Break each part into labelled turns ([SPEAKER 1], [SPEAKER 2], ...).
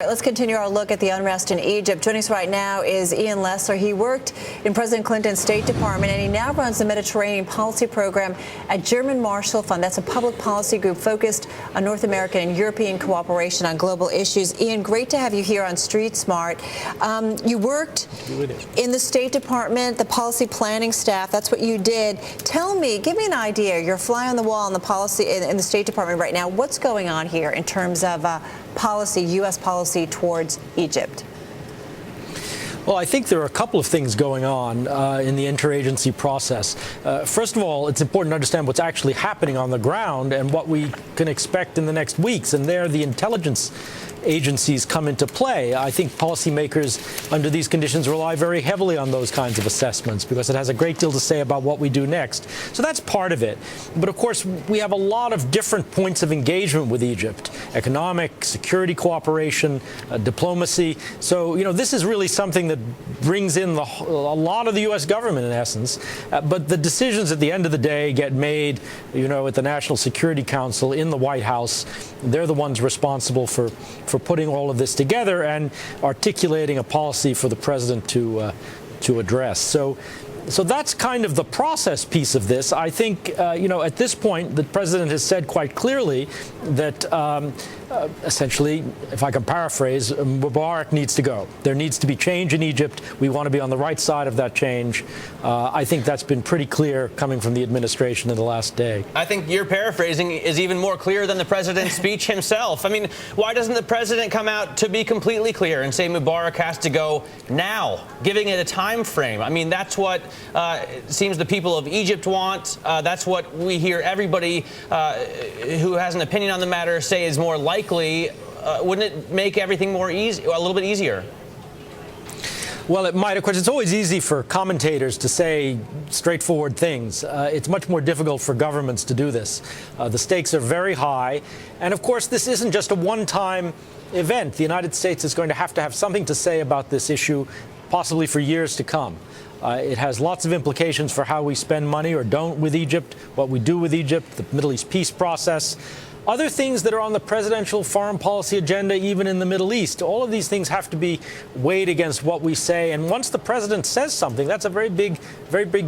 [SPEAKER 1] Let's continue our look at the unrest in Egypt. Joining us right now is Ian Lesser. He worked in President Clinton's State Department, and he now runs the Mediterranean Policy Program at German Marshall Fund. That's a public policy group focused on North American and European cooperation on global issues. Ian, great to have you here on Street Smart. You worked in the State Department, the policy planning staff. That's what you did. Tell me, give me an idea. You're a fly on the wall in the policy in the State Department right now. What's going on here in terms of policy, U.S. policy towards Egypt?
[SPEAKER 2] Well, I think there are a couple of things going on in the interagency process. First of all, it's important to understand what's actually happening on the ground and what we can expect in the next weeks. And there, the intelligence agencies come into play. I think policymakers under these conditions rely very heavily on those kinds of assessments because it has a great deal to say about what we do next. So that's part of it. But of course, we have a lot of different points of engagement with Egypt: economic, security cooperation, diplomacy. So, this is really something that brings in a lot of the U.S. government, in essence. But the decisions at the end of the day get made, at the National Security Council in the White House. They're the ones responsible for putting all of this together and articulating a policy for the president to address. So that's kind of the process piece of this. I think, at this point, the president has said quite clearly that essentially, if I can paraphrase, Mubarak needs to go. There needs to be change in Egypt. We want to be on the right side of that change. I think that's been pretty clear coming from the administration in the last day.
[SPEAKER 3] I think your paraphrasing is even more clear than the president's speech himself. I mean, why doesn't the president come out to be completely clear and say Mubarak has to go now, giving it a time frame? I mean, that's what it seems the people of Egypt want. That's what we hear everybody who has an opinion on the matter say is more likely. Wouldn't it make everything a little bit easier?
[SPEAKER 2] Well, it might. Of course, it's always easy for commentators to say straightforward things. It's much more difficult for governments to do this. The stakes are very high. And of course, this isn't just a one-time event. The United States is going to have something to say about this issue, possibly for years to come. It has lots of implications for how we spend money or don't with Egypt, what we do with Egypt, the Middle East peace process, other things that are on the presidential foreign policy agenda, even in the Middle East. All of these things have to be weighed against what we say. And once the president says something, that's a very big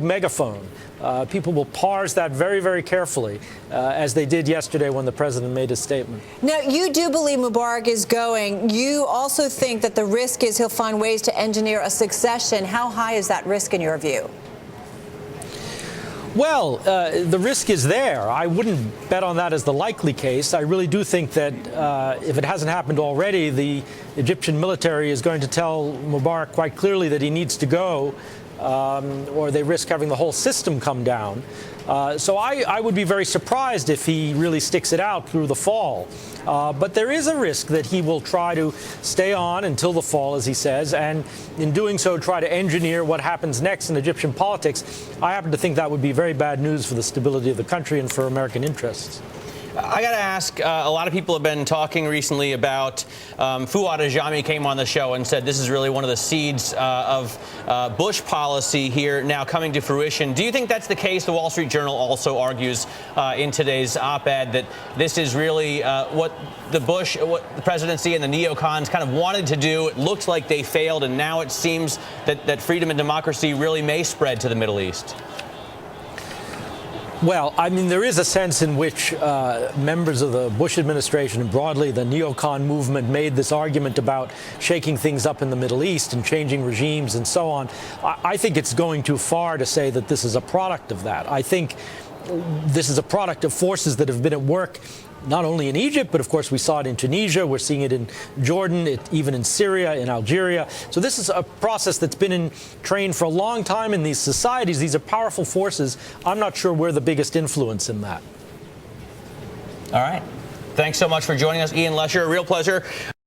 [SPEAKER 2] megaphone. People will parse that very, very carefully, as they did yesterday when the president made his statement.
[SPEAKER 1] Now, you do believe Mubarak is going. You also think that the risk is he'll find ways to engineer a succession. How high is that risk in your view?
[SPEAKER 2] Well, the risk is there. I wouldn't bet on that as the likely case. I really do think that if it hasn't happened already, the Egyptian military is going to tell Mubarak quite clearly that he needs to go, or they risk having the whole system come down. So I would be very surprised if he really sticks it out through the fall. But there is a risk that he will try to stay on until the fall, as he says, and in doing so try to engineer what happens next in Egyptian politics. I happen to think that would be very bad news for the stability of the country and for American interests.
[SPEAKER 3] I got to ask, a lot of people have been talking recently about Fuad Ajami came on the show and said this is really one of the seeds of Bush policy here now coming to fruition. Do you think that's the case? The Wall Street Journal also argues in today's op-ed that this is really what the presidency and the neocons kind of wanted to do. It looked like they failed, and now it seems that freedom and democracy really may spread to the Middle East.
[SPEAKER 2] Well, I mean, there is a sense in which members of the Bush administration and broadly the neocon movement made this argument about shaking things up in the Middle East and changing regimes and so on. I think it's going too far to say that this is a product of that. I think this is a product of forces that have been at work not only in Egypt, but of course we saw it in Tunisia, we're seeing it in Jordan, even in Syria, in Algeria. So this is a process that's been in train for a long time in these societies. These are powerful forces. I'm not sure we're the biggest influence in that.
[SPEAKER 3] All right. Thanks so much for joining us, Ian Lesser. A real pleasure.